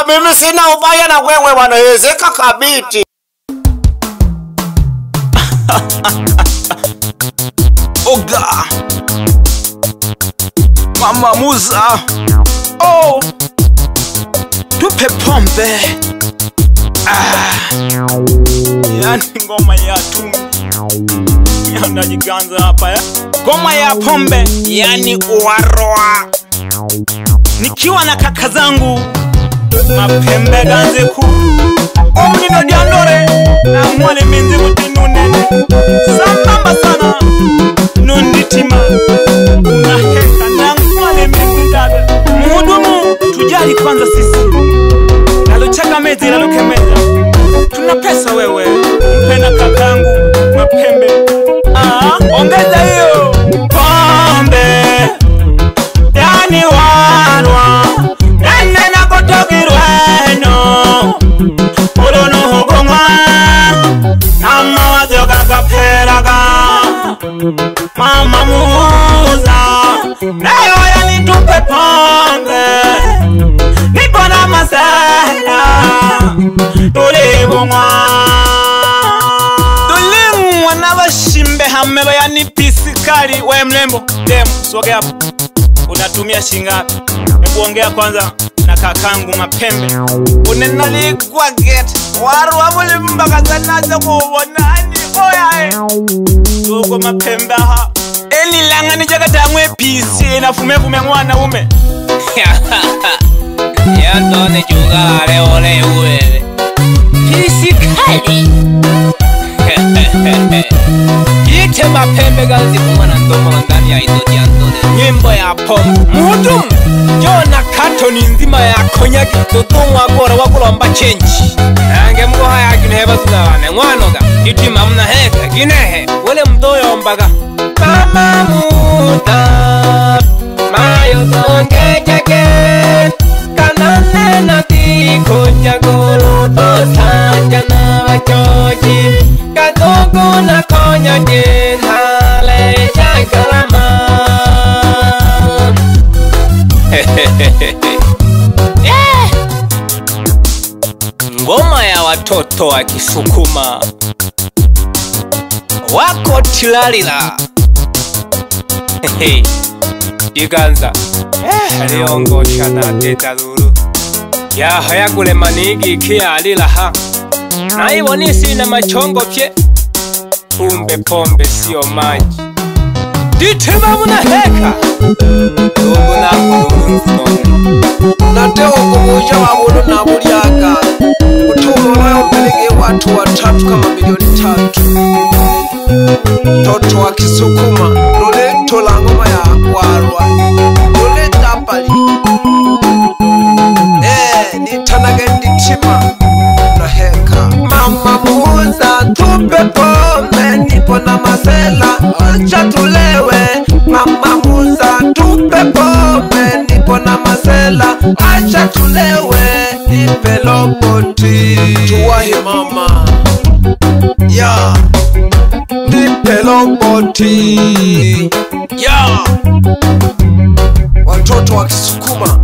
mimi sina ubaya na wewe bwana, ezeka kabiti. Oga Mama Muza, oh, tupe pombe. Yani ngoma ya tumi najiganza hapa ya ngoma ya pombe, yani uwarwa. Nikiwa na kaka zangu mapembe ganze ku omnino diandore na mwane minzi mutinunene sambamba sana nunditima unaheka na mwane minzi dada. Muhudumu tujali kwanza sisi, nalochaka mezi nalokemeza, tuna pesa wewe mpena kakangu mapembe. Ongeza hiyo pombe yani warwa nene na kotokirweno urono hugongwa nama wazoga kaperaga Mama Muza nayo yani tupe pombe nipona masela tulibungwa tulimwa na bashimbe hamelo yani pisikali. We mlembo demu soge hapo, unatumia shingapi? Hebu ongea kwanza na kakangu mapembe. Unenalikwa get waru wabuli mbaka zanaza kuwonani oya tuko mapembe ha eni langa ni jakata mwe pisi na fume mwana ume ya ndone jugare ole uwe pisi kali yite mapembe ganzi kumana ndomoro ndani ya ido diandone nyimbo ya pombe. Muhudumu jona katoni nzima ya konyaki tutumwa gora wakulomba chenji nange mgo haya kineheba tunawane mwanoga itima mna heka ginehe wale mdoyo mbaga Mama Muza mayo zonge jake kanane na tiko jagoro tosanja na wachoji kadogo na konya jenhale shakalama. ngoma ya watoto wa Kisukuma wako tilalila jiganza liongosha na teta lulu ya haya kule manigi kia alilaha na iwo nisi na machongo pye kumbe pombe sio maji ditema muna heka lungu na kulungu nateo kumusha wabulu na buliaka kutumu wayo mpelege watu 3 kama milioni 3 toto wa Kisukuma lole tola ngoma ya warwa lole tapali nitanage nditima na heka. Mama Muza tupe pombe nipo na masela acha tulewe. Mama Muza tupe pombe nipo na masela acha tulewe, nipe lopoti tuwahi mama ya nipe lopoti ya watoto wa Kisukuma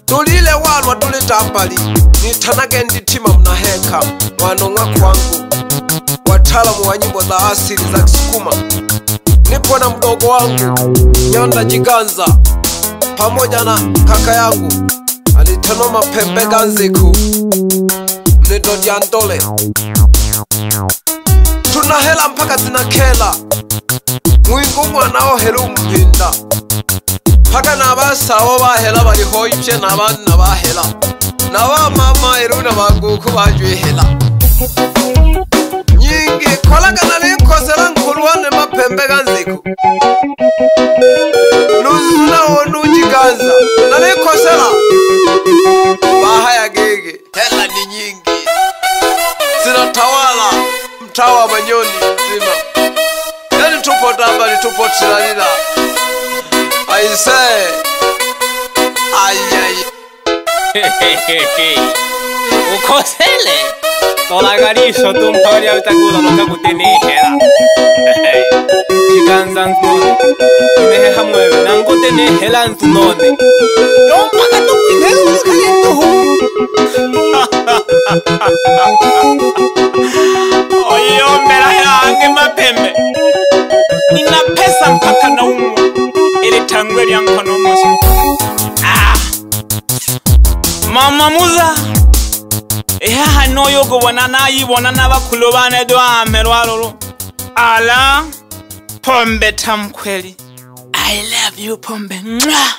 tulile walwa tule tapali nitanage nditima mnaheka wanonga kwangu wataalamu wa nyimbo za asili za Kisukuma. Nipo na mdogo wangu Nyanda Jiganza pamoja na kaka yangu alitano mapembe ganziku mnido diandole. Tuna hela mpaka zinakela mwingu mwanao helu mpinda paka nabasawo bahela baliho ipye n'abana bahela n'aba mama eruna baguku bajwe hela nyingi kolaga nalikosera nkulwane mapembe ganziku luzuna wonu Jiganza nalikosera bahaya gege hela ni nyingi zinatawala mtawa Manyoni zima yani tupo dabali tupo tilalila. I say ay ukosele Tolagarisho tumpari autakula noka kutenihela. Chikanza nzunone. Imeheha mwewe na nkutenihela nzunone. Yompaka tukwinhezu kalintuhu. Oyombera yange mapembe. Nina pesa mpaka na umu. Ili tangwe lya mkono mosi. Mama muza. Eha noyo kubona nayibona n'abakulu bane dwamperwa lolo. Ala Pombe tamkweli. I love you Pombe. Mwah.